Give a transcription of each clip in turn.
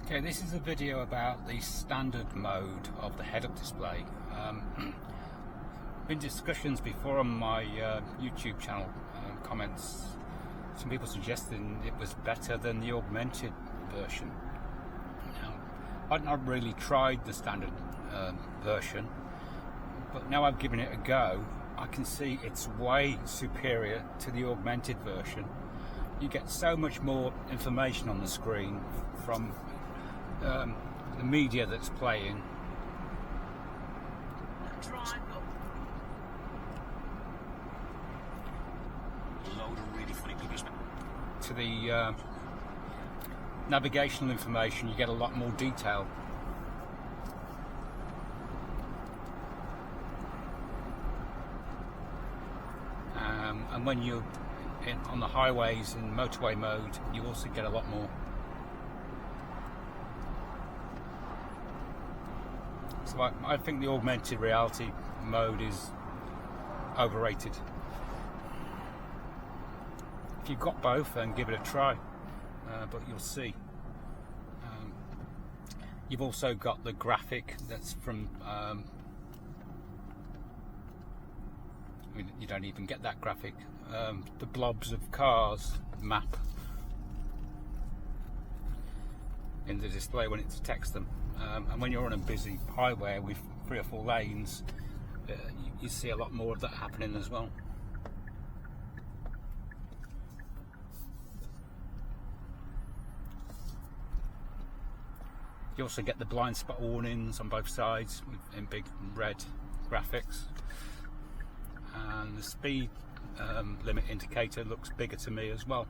Okay, this is a video about the standard mode of the head-up display. Been discussions before on my YouTube channel, comments, some people suggesting it was better than the augmented version. Now, I'd not really tried the standard version, but now I've given it a go, I can see it's way superior to the augmented version. You get so much more information on the screen from the media that's playing. To the navigational information, you get a lot more detail. And when you're on the highways in motorway mode, you also get a lot more. So I think the augmented reality mode is overrated. If you've got both, then give it a try, but you'll see. You've also got the graphic that's from you don't even get that graphic, the blobs of cars map in the display when it detects them, and when you're on a busy highway with 3 or 4 lanes, you see a lot more of that happening as well. You also get the blind spot warnings on both sides in big red graphics, and the speed limit indicator looks bigger to me as well.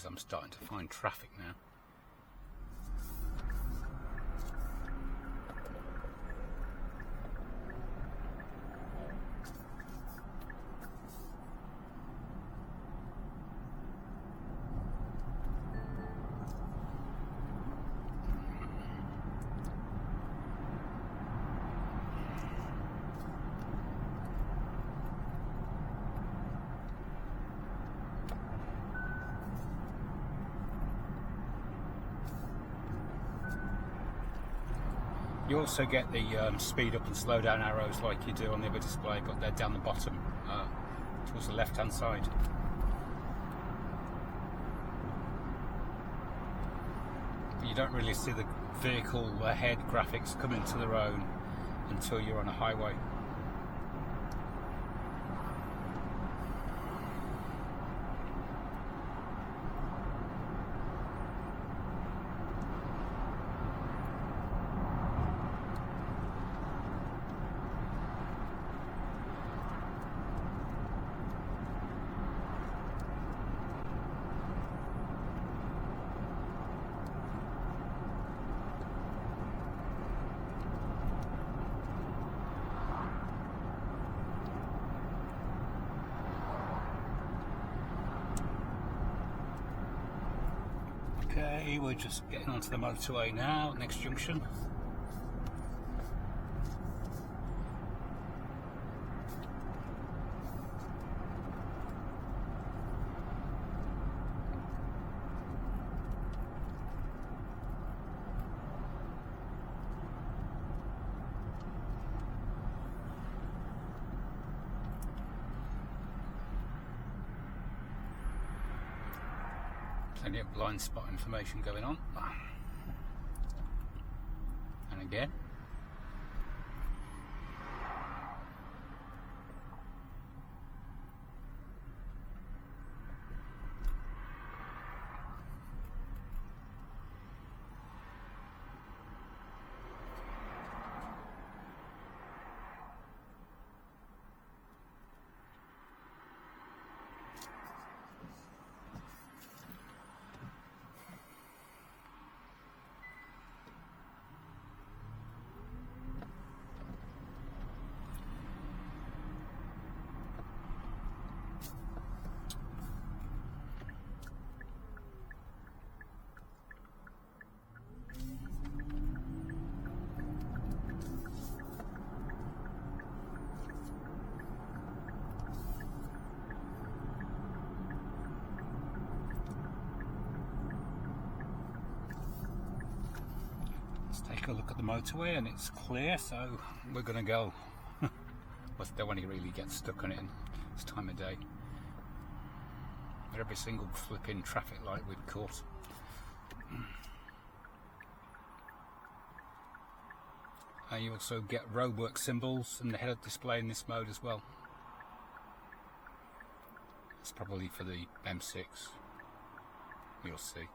I'm starting to find traffic now. You also get the speed up and slow down arrows like you do on the other display, but they're down the bottom towards the left hand side. But you don't really see the vehicle ahead graphics come into their own until you're on a highway. Okay, we're just getting onto the motorway now, next junction. Plenty of blind spot information going on. And again. take a look at the motorway, and it's clear, so we're going to go. Well, don't want to really get stuck on it in this time of day. Every single flipping traffic light we've caught. You also get roadwork symbols and the head-up display in this mode as well. It's probably for the M6. You'll see.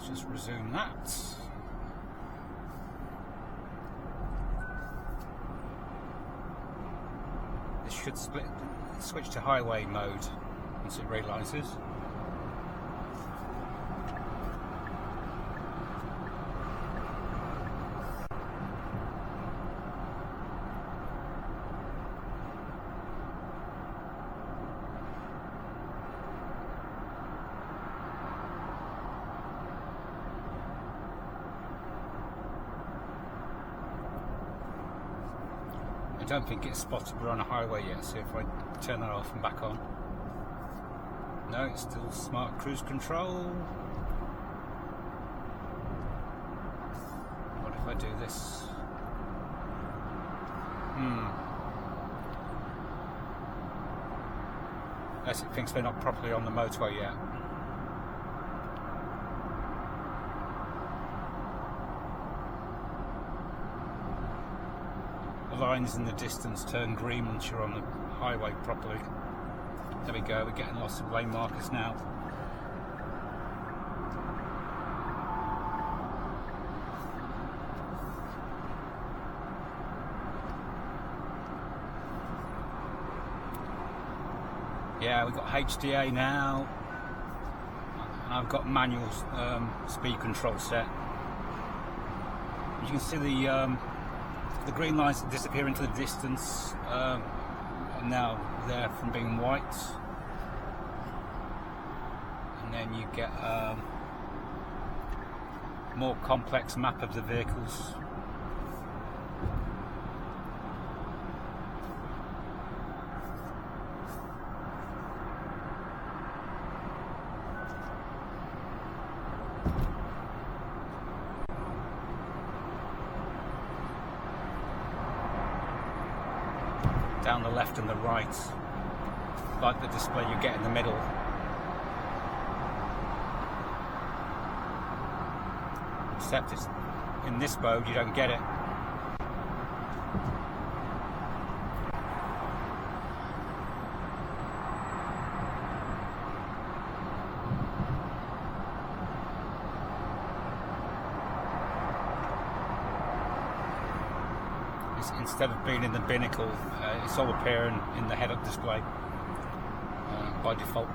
Just resume that. This should switch to highway mode once it realises. I don't think it's spotted we're on a highway yet, so if I turn that off and back on. No, it's still smart cruise control. What if I do this? Unless it thinks they're not properly on the motorway yet. The lines in the distance turn green once you're on the highway properly. There we go, we're getting lots of lane markers now. Yeah, we've got HDA now. I've got manual speed control set. You can see the green lines disappear into the distance, and now they're from being white, and then you get a more complex map of the vehicles. Down the left and the right, like the display you get in the middle. Except it's in this mode you don't get it. Instead of being in the binnacle, it's all appearing in the head-up display by default.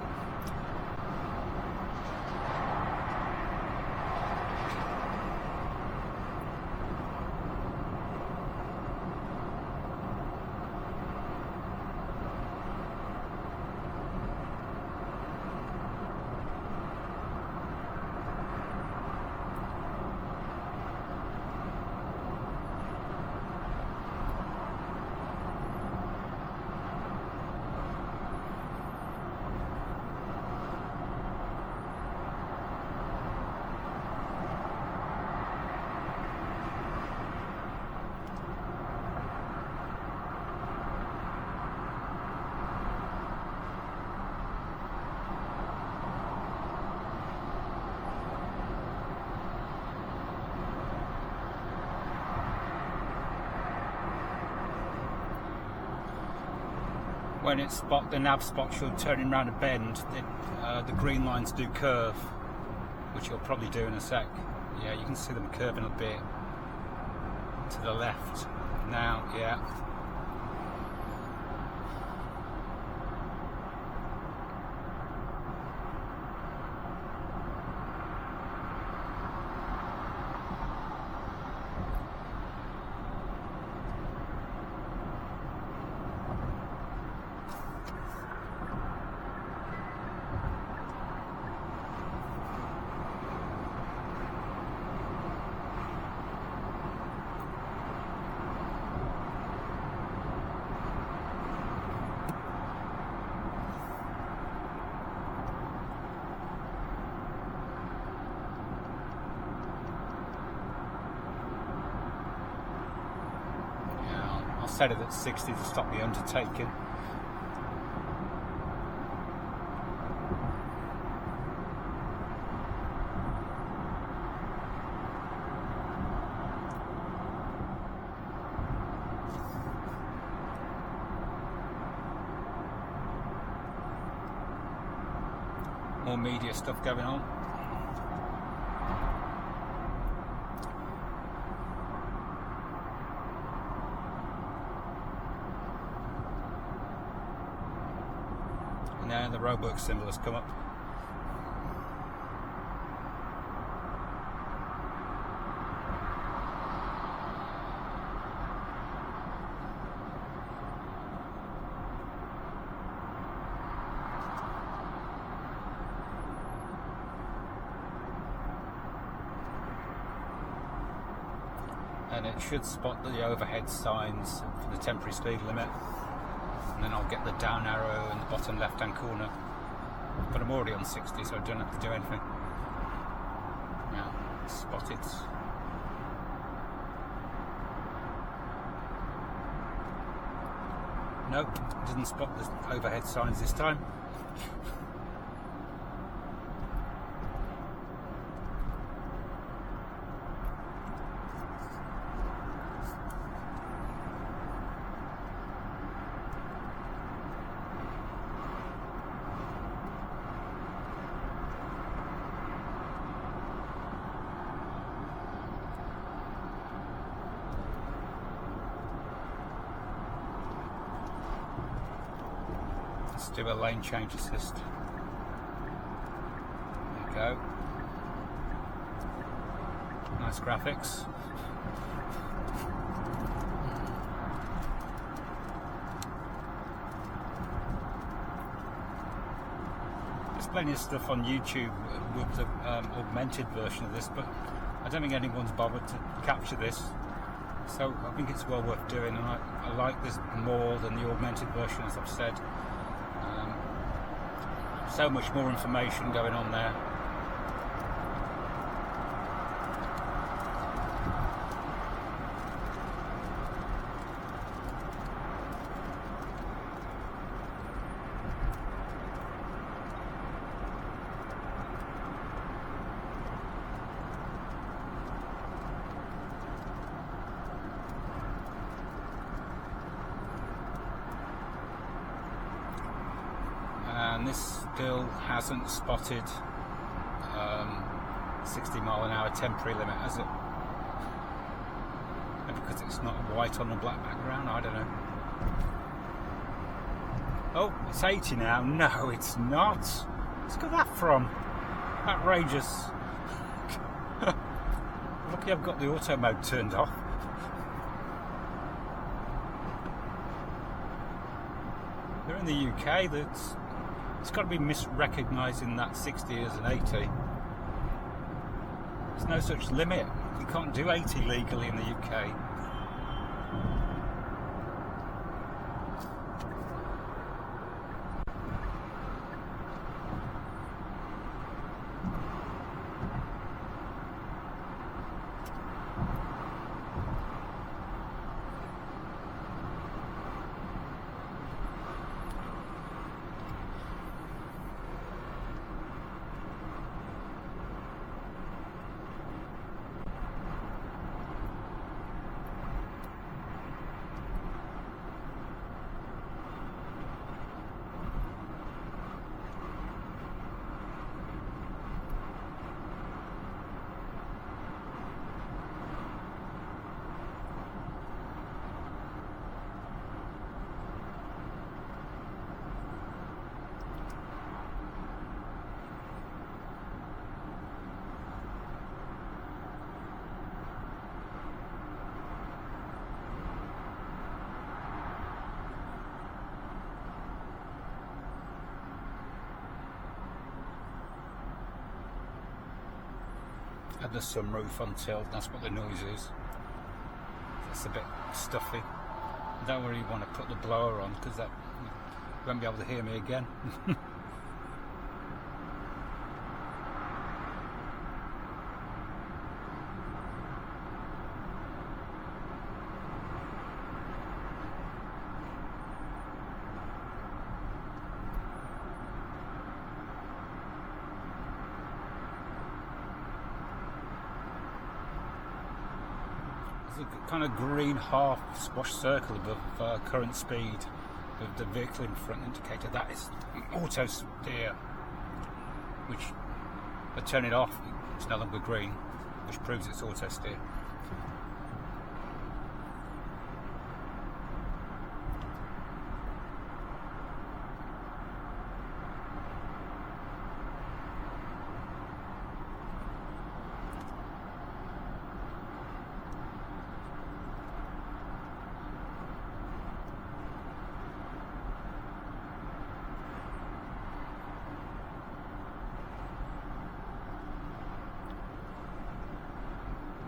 when the nav spots you're turning around a bend, the green lines do curve, which you'll probably do in a sec. Yeah, you can see them curving a bit to the left now. Yeah. Set it at 60 to stop the undertaking. More media stuff going on. Now the roadwork symbol has come up. And it should spot the overhead signs for the temporary speed limit. And then I'll get the down arrow in the bottom left hand corner, but I'm already on 60, so I don't have to do anything. Now, spot it. Nope, didn't spot the overhead signs this time. Do a lane change assist. There you go. Nice graphics. There's plenty of stuff on YouTube with the augmented version of this, but I don't think anyone's bothered to capture this. So I think it's well worth doing, and I like this more than the augmented version, as I've said. So much more information going on there. And this still hasn't spotted 60-mile-an-hour temporary limit, has it? Maybe because it's not white on a black background, I don't know. Oh, it's 80 now. No, it's not. Where's got that from? Outrageous. Lucky I've got the auto mode turned off. They're in the UK. It's got to be misrecognising that 60 as an 80. There's no such limit. You can't do 80 legally in the UK. had the sunroof on tilt. That's what the noise is. It's a bit stuffy. I don't really want to put the blower on because that you won't be able to hear me again. A kind of green half squash circle above current speed with the vehicle in front indicator. That is auto steer, which I turn it off, it's no longer green, which proves it's auto steer.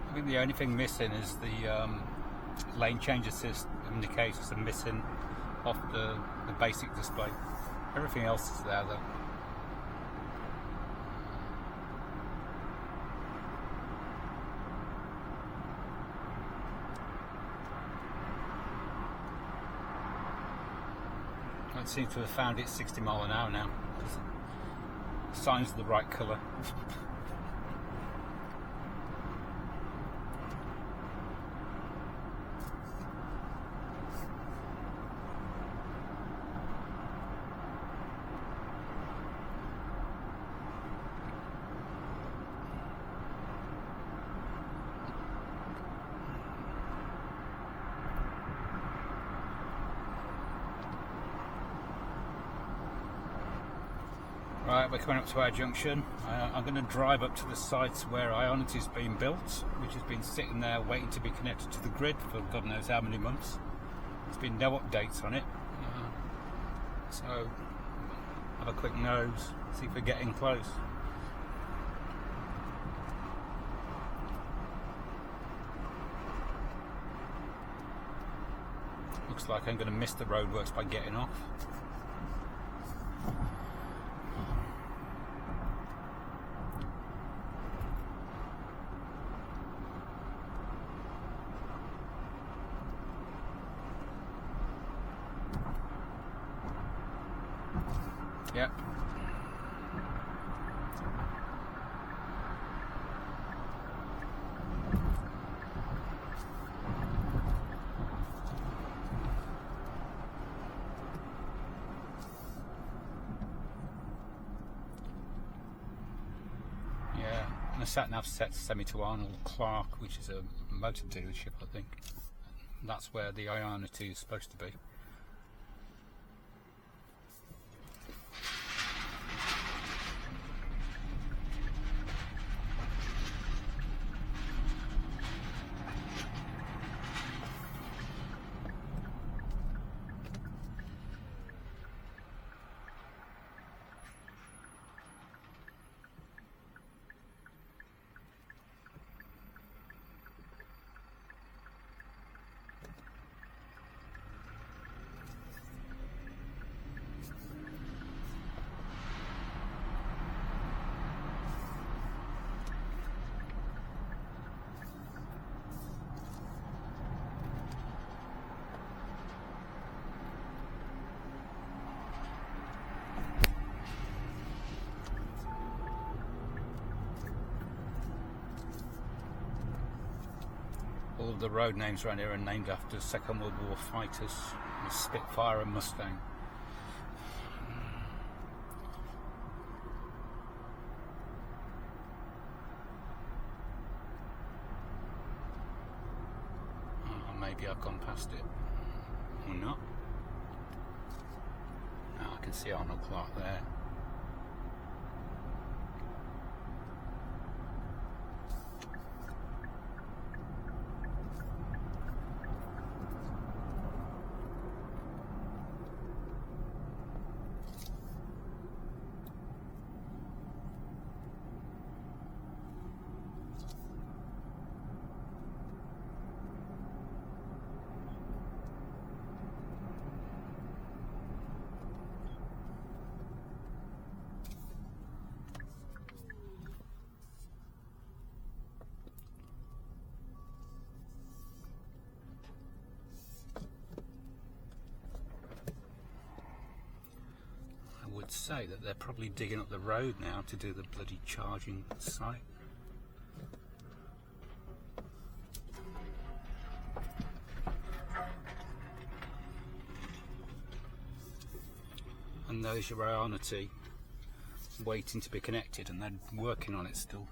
I think the only thing missing is the lane change assist indicators are missing off the basic display. Everything else is there though. I seem to have found it 60 miles an hour now. The sign's the right colour. Right, we're coming up to our junction. I'm going to drive up to the site where Ionity's been built, which has been sitting there waiting to be connected to the grid for God knows how many months. There's been no updates on it. So, have a quick nose, see if we're getting close. Looks like I'm going to miss the roadworks by getting off. Yep. Yeah, and the sat-nav set semi to Arnold Clark, which is a motor dealership, I think. That's where the Ionity is supposed to be. All of the road names around here are named after Second World War fighters, Spitfire and Mustang. Oh, maybe I've gone past it, or not. Now I can see Arnold Clark there. I'd say that they're probably digging up the road now to do the bloody charging site. And there's your Ionity waiting to be connected, and they're working on it still.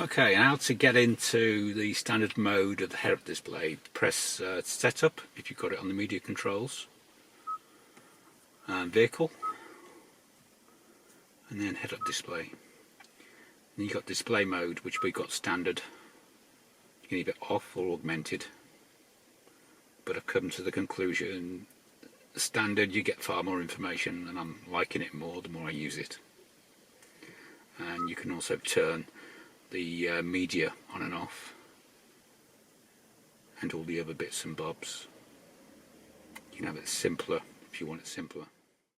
Okay, now to get into the standard mode of the head-up display, press setup if you've got it on the media controls, and vehicle, and then head-up display. Then you've got display mode, which we've got standard. You can leave it off or augmented, but I've come to the conclusion standard you get far more information, and I'm liking it more the more I use it. And you can also turn the media on and off, and all the other bits and bobs. You can have it simpler if you want it simpler.